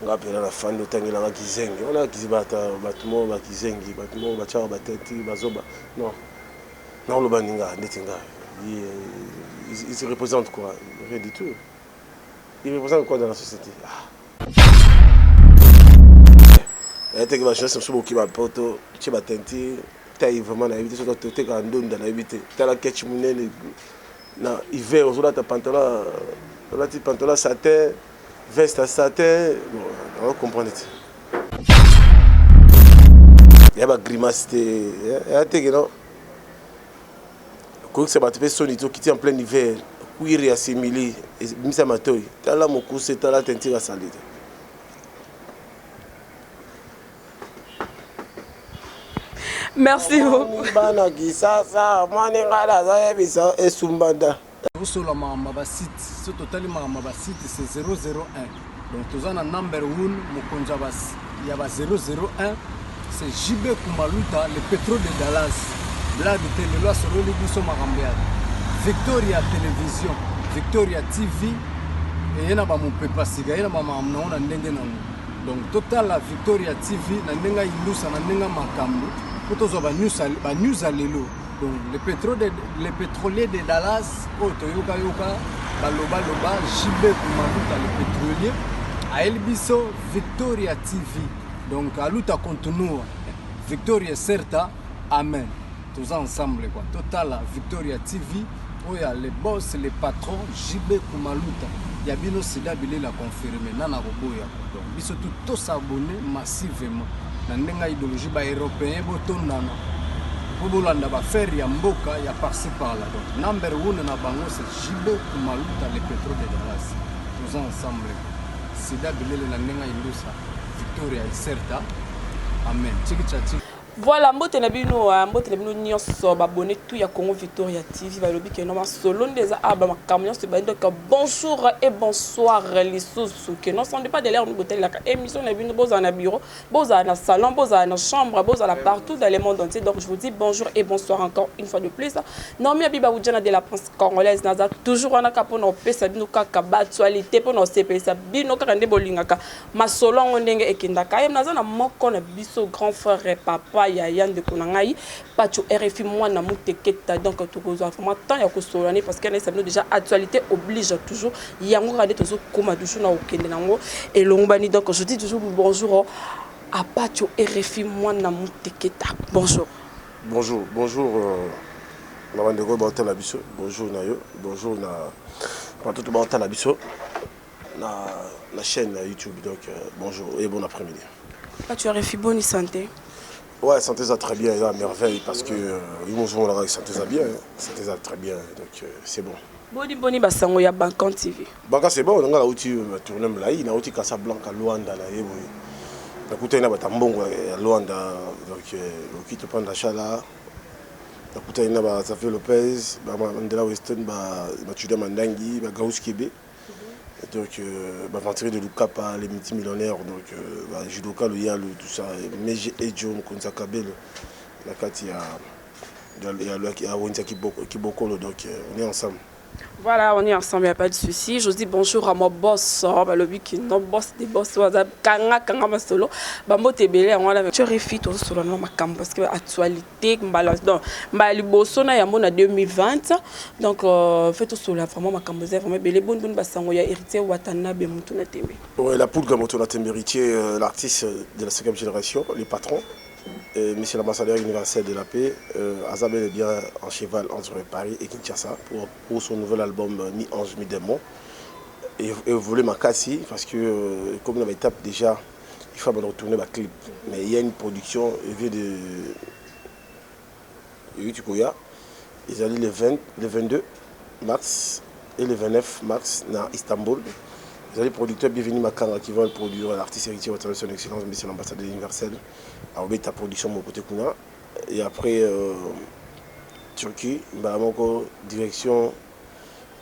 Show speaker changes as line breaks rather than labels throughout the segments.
ngapela na fando tangela ba kizengi ona kizibata batumo ba kizengi batumo ba chara bateti bazoba non non le baninga netinga il se représente quoi rien du tout il représente quoi dans la société et que ba chance sur qui ba poto ci ba tenti taille vraiment na éviter ce que tu ka ndonda na éviter tala ketch munene na hiver aux autres pantalon la petite pantalon satin veste à satin, bon, on va comprendre. Il y a des grimaces, il y a des gens qui se battent sur les qui sont en plein hiver, qui sont assimilés, et mis à ma toile. Tu as là mon coup, c'est là tenter à salir.
Merci beaucoup.
Sur la mama site, ce total mama site c'est 001. Donc tous en number 1 Mokonja bas, il y a 001, c'est JB Kumaluta, le pétrole de Dallas. Là de télé là sur le biso marambia. Victoria Télévision, Victoria TV et yana ba mon pepa siga, yana ba mamna on ndenge na. Donc total la Victoria TV na ndenga ilusa na ndenga makambo. Potozo ba news alelo. Donc les pétroliers de Dallas, Toyoka Yoka, Baloba Loba, JB Kumaluta le pétrolier, à Elbiso, Victoria TV. Donc à Luta continue, Victoria Certa, Amen. Tous ensemble quoi. Total Victoria TV, où il y a les boss, les patrons, JB Kumaluta. Il y a bien aussi d'habiller la confirmer, Nana Roboya. Donc ils sont tous s'abonner massivement. Dans une idéologie européenne, Botondana. Bobolanda ba faire ya mboka ya par-ci par-là. Donc number 1 na bango c'est JB Kumaluta le pétrole de Dallas. Tous ensemble. Sida bilele na ndenga indusa. Victoria et Certa. Amen. Tchiki.
Voilà, mbote na bino nyonso babonné tout ya Congo Victoria TV balobi ke no solo ndeza aba makamyo se ba donc bonjour et bonsoir les sous que non sont pas de l'air nous botel la émission na bino boza na bureau, boza na salon, boza na chambre, boza la partout dans le monde entier. Donc je vous dis bonjour et bonsoir encore une fois de plus. Non mi abiba wujana de la France congolaise naza toujours on a kapo no pesa bino kaka ba actualité pour no CPS bino kaka nde bolingaka masolo ngondenge ekindaka yem naza na moko na biso grand frère et papa Yann de Konangaï, Pacho RFI moi na muteketa donc tout cause vraiment tant ya ko solane parce que ça déjà actualité oblige toujours yango regarder toujours comme toujours na okende nango et longbani donc je dis toujours bonjour à Pacho RFI moi na muteketa. Bonjour.
Bonjour na bandeko ba la biso, bonjour na yo, bonjour na tout ba la biso na la chaîne YouTube donc bonjour et bon après-midi.
Pacho RFI bonne santé.
Ouais, santé ça très bien, à merveille, parce que ils m'ont là, santé ça bien, santé ça très bien, donc c'est bon.
Boni basango ya Bankan TV.
Bankan c'est bon, on a outil tourner là, il a outil Casablanca Luanda là, et oui. Donc outil na batambongo Luanda, donc qui te prend d'achat là. Donc outil na ba Safé Lopez, ba Mandela Weston, ba Tuda Mandangi, ba Gaous Kébé. Donc, venture de Lukapa, les multimillionnaires, donc, Judoka, le Yal, tout ça, Meji Ejo, Konza Kabel, la Katia, il y a Winsa Kiboko, donc on est ensemble.
Voilà, on est ensemble, il n'y a pas de souci. Je dis bonjour à mon boss, le week-end, non, boss des boss, Kanga solo, Bambo Tebele, on a tu refis tout sur le nom parce que l'actualité, donc, Bosso na yambo na 2020, donc, fait tout sur la vraiment ma cambozère, vraiment belé bon bassango ya héritier Watanabe Mutuna Tembe.
Ouais, la poule Gamotuna Tembe héritier, l'artiste de la 5e génération, les patrons. Monsieur l'ambassadeur universel de la paix, Azabel est bien en cheval entre Paris et Kinshasa pour son nouvel album Mi-Ange, Mi-Démon. Et vous voulez ma cassie parce que comme on avait étape déjà, il faut retourner ma clip. Mais il y a une production, il vient de Yutukoya. Ils allaient le 22 mars et le 29 mars à Istanbul. Vous avez le producteur bienvenu Makanga qui va produire l'artiste héritier de son excellence, monsieur l'ambassadeur universel. Alors, ta production mon côté Kuna. Et après, Turquie, direction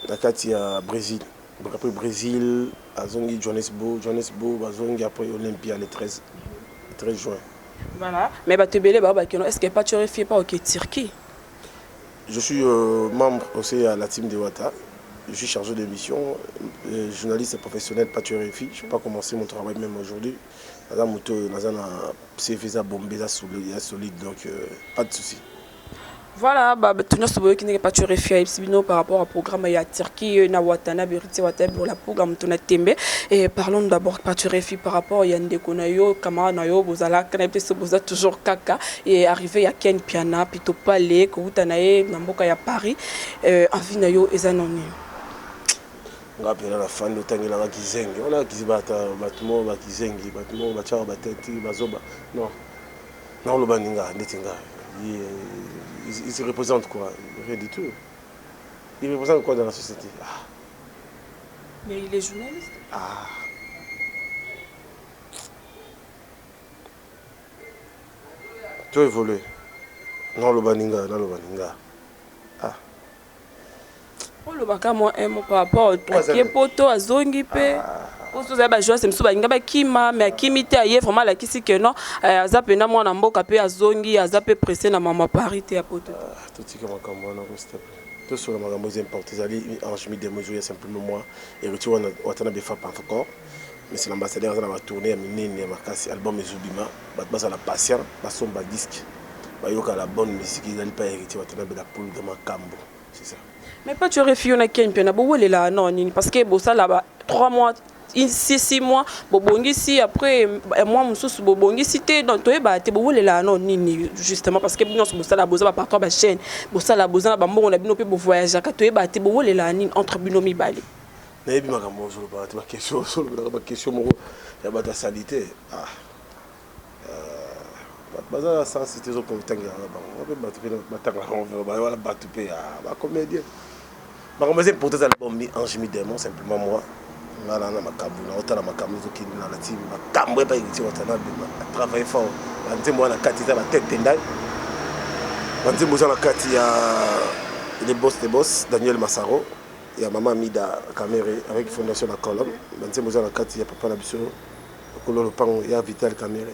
Nakatia Brésil. Donc après Brésil, Azongi, Johannesburg, Azongi, après Olympia le 13 juin.
Voilà. Mais est-ce que pas tu refais pas au Turquie?
Je suis membre aussi à la team de Wata. je suis chargé de mission, journaliste professionnel, pas tueur et fille. Je ne vais pas commencer mon travail même aujourd'hui. Dans un CV solide, donc pas de souci.
Voilà, tenir ce qui n'est pas tué par rapport au programme à Turquie, na Watana, Beriti Watana, pour la programme Tona Tembe. Et parlons d'abord pas tué par rapport à Yande Konayo, Kamara Nayo, Bozala, Kanapé Soboza, toujours Kaka, et arrivé à Ken Piana, Pito Palais, Koutanae, Namboka ya Paris, Avinayo et Zanoni.
Ngapela la fan d'otangi la kizengi, on a kizibata, batumo, bakizengi, batumo, bachara, bateti, bazoba. Non, non, le baninga, netinga. Il se représente quoi? Rien du tout. Il représente quoi dans la société?
Mais il est journaliste.
Tu as évolué. Non, le baninga, non, le baninga.
Oh, le baka moi aime par rapport au poto à zongi pe. Pour tous les bajoueurs c'est msuba ngaba kima mais kimité aye vraiment la kisi que non azapena moi na mboka pe à zongi azape pressé na mama parité à poto.
Tout ce que makambo na s'il te plaît. Tout sur la makambo est important. Zali en chemin de mesure simplement moi et retour on a be fa pas encore. Mais c'est l'ambassadeur qui va tourner à minene ya makasi album ezubima basa la patient basomba disque. Bayoka la bonne musique ils n'allent pas hériter on a be la poule de makambo. C'est ça.
Mais pas tu réfugié na ken pena bo là non parce que bo ça là-bas 3 mois 6 mois bobongi si après moi mususu bobongi si te donc toi ba te bo là non nini justement parce que nous so ça la boza partout ba chaîne bo ça la boza ba mbongo na bino pe bo voyager ka toi ba te bo là nini entre bino mibale
na yebi makambo zo ba te ba question moko ya ba ta salité baza sensité zo ko tanga ba on peut battre ba tanga on va wala battre pe ba comédien ba commencer pour tes albums mi Ange mi démon simplement moi ngala na makambo na otala makambo zo kini na la team makambo pa yiti watana be travailler fort banzembo na kati za ba tête tendai banzembo za na kati ya les boss Daniel Massaro ya mama Mida Caméré avec fondation la colonne banzembo za na kati ya papa na biso kololo pango ya Vital Caméré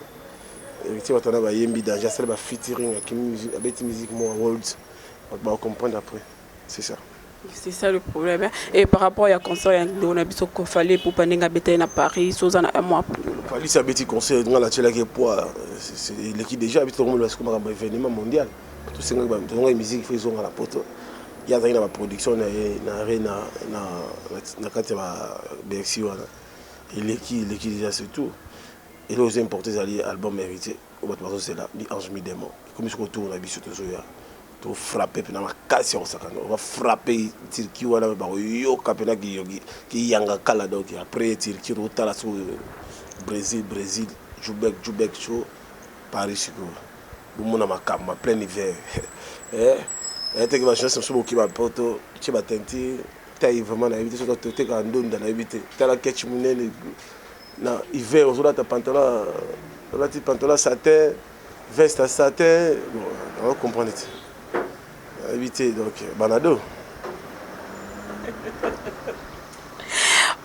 et watana ba yembi danger c'est ba featuring avec musique moi world on va comprendre après c'est ça.
C'est ça le problème. Et par rapport à la concert, on a besoin qu'on fallait pour pas n'engager à Paris, Suzanne un mois.
Fallait ça petit concert dans la télé qui poids. C'est l'équipe déjà habite tout le monde comme un événement mondial. Tout ce que la musique fait à la poto. Il y a une production na kati ba Bercy wana. Et l'équipe déjà c'est tout. Et là aux importés album mérité. Au bateau c'est là, ni Ange mi démon. Comme je retourne la biche tout ça. To frapper pena makasi on sakana on va frapper Turquie wala ba yo kapena ki yanga kala donc après Turquie rotala sur Brésil Joubek show Paris siko bomona makamba plein hiver te que va chance sur ki ba poto ti ba tenti taille vraiment na éviter so te ka ndonda na éviter tala ketch munene na hiver on ta pantalon la petite pantalon satin veste à satin bon on comprend éviter donc Banado.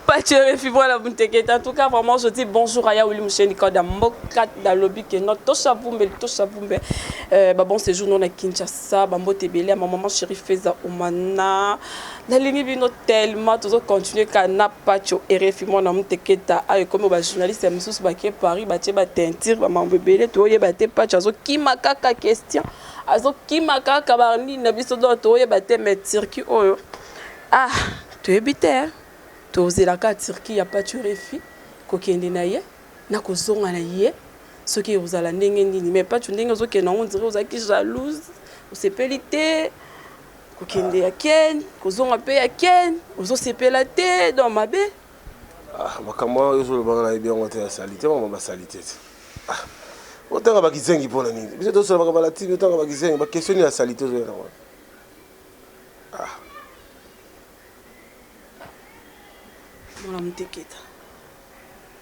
Pas tu voilà en tout cas vraiment je dis bonjour à Yaouli Moucheni Koda Mokat dans lobby que notre Toshabumbe bon séjour non à Kinshasa bambo tebele ma maman chérie Feza Omana la ligne bino tellement toujours continuer kana pacho RFI mon nom teketa ay comme ba journaliste mususu ba ke Paris ba tie ba tentir ba mambebele to ye ba te pacho zo kimaka ka question azo kimaka ka ba ni na biso do to ye ba te metir ki oyo to ebite tozela Turquie ya pas tu refi kokende na ye na kozonga na ye soki ozala ndenge nini mais pas tu ndenge ozokena on dirait ozaki jalouse osepelite kokende ya Ken kozonga pe ya Ken ozosepela te dans mabe
makambo ozo bana na bien on te salité maman ba salité otanga ba kizengi pona nini biso to sola ba la tini otanga ba kizengi ba question ya salité ozo na
Mwana mteketa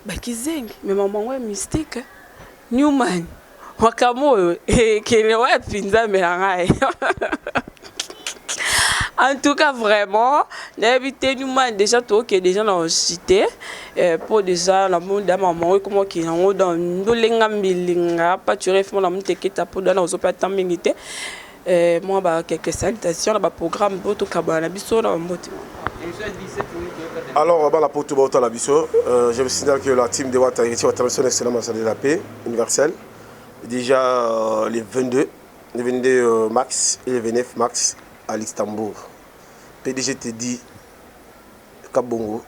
bakizengi mais maman ouais mystique Newman wakamo kene ouais pinza melangai en tout cas vraiment l'invité Newman déjà toi qui déjà dans cité pour déjà la monde de maman comment qui en dans ndolenga milinga pas tu refais mon mteketa pour dans aux opérateurs militaires moi bah quelques salutations là bas programme pour tout kabana biso na mbote
Alors, la pour tout le monde, je me signale que la team de Ouattara va son excellence de la paix universelle. Déjà les 22 max et les 29 max à l'Istanbul. PDG te dit Kabongo,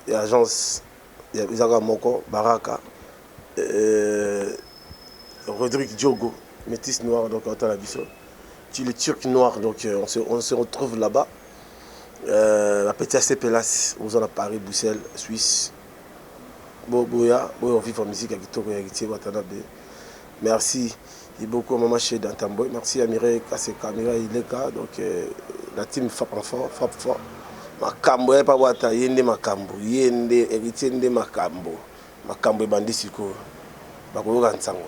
l'agence Zaga Moko, Baraka, Rodrigue Diogo, métis noir, donc on la biso. Tu le turc noir, donc on se retrouve là-bas. La petite CPLAS, vous en a Paris, Bruxelles, Suisse. Boya, on vit en musique avec Toko Yagiti, Watanabe. Merci beaucoup à Maman Chez Dantamboy. Merci à Mireille Kaseka, Mireille Ileka. Donc la team frappe fort. Makambo, pas Wata, Yende Makambo, Yende, héritier de Makambo. Makambo et Bandi Siko. Bakoro Gansango.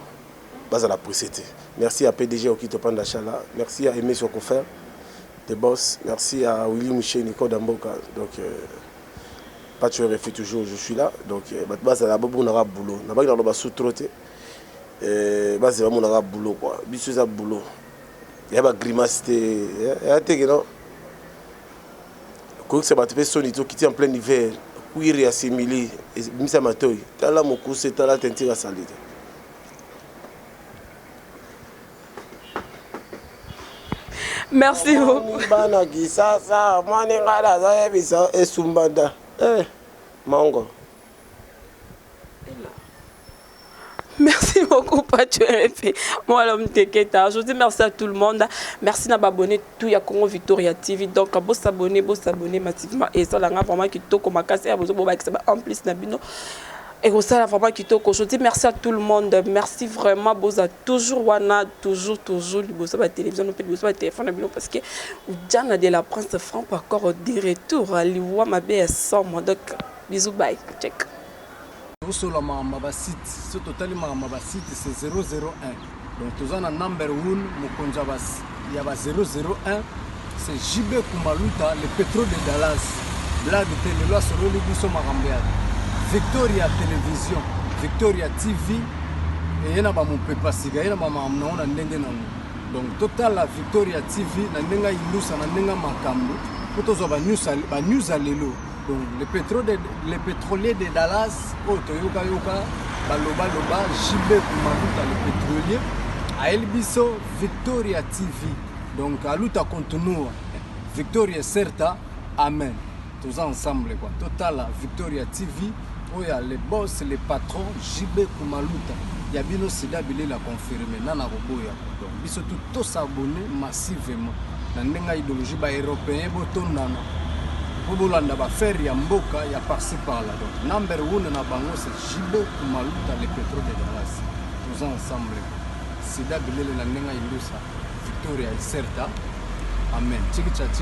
Base à la précédée. Merci à PDG Okito Pandachala. Merci à Aimé Sokofer. Des boss, merci à Willy Michel Nico Damboka. Donc, pas tu refais toujours, je suis là. Donc, base à la bobo, on aura boulot. On n'a pas dans le sous-troté. Base vraiment, on aura boulot. Quoi. Bisous à boulot. Il y a des grimaces. Il y a des non. Quand c'est battu, son ito qui est en plein hiver. Courir et assimiler. Misa Matoy. T'as là mon coup, c'est t'as là t'entire à salir.
Merci beaucoup. Merci beaucoup, Patrick. Moi, l'homme Teketa. Je dis merci à tout le monde. Merci à m'abonner tout à Congo Victoria TV. Donc, à s'abonner massivement. Et ça, là, vraiment, qui toque ma casse. En plus, Nabino. Et aussi, là, vraiment, qui toque. Je dis merci à tout le monde. Merci vraiment. Boza toujours, Wana, toujours. Boza, la télévision, boza, le téléphone, parce que Diana de la Prince frappe encore des retours. Liwa, ma BS1. Donc, bisous, bye. Check.
Osola ma site, ce total ma site c'est 001. Donc tous en number 1 Mokonja bas, il y a 001, c'est JB Kumaluta, le pétrole de Dallas. Blague télé là sur le biso marambéa. Victoria Télévision, Victoria TV et yana ba mon pepa siga, yana ba mamna on ndenge na. Donc total la Victoria TV na ndenga ilusa na ndenga makambo. Potozo ba news alelo. Donc les pétroliers de Dallas, Toyoka Yoka, Baloba, JB Kumaluta, le pétrolier, à Elbiso, Victoria TV. Donc à Luta Continua, Victoria Certa, Amen. Tous ensemble, quoi. Total, Victoria TV, où il y a les boss, les patrons, JB Kumaluta. Il y a bien aussi d'habiller la confirmer, Nana Roboya. Donc, ils sont tous abonnés massivement. Dans l'idéologie européenne, Bobolanda ba faire ya mboka ya par-ci par-là. Donc number 1 na bango c'est JB Kumaluta le pétrole de Dallas. Tous ensemble. Sida bilele na ndenga ilusa. Victoria Certa. Amen.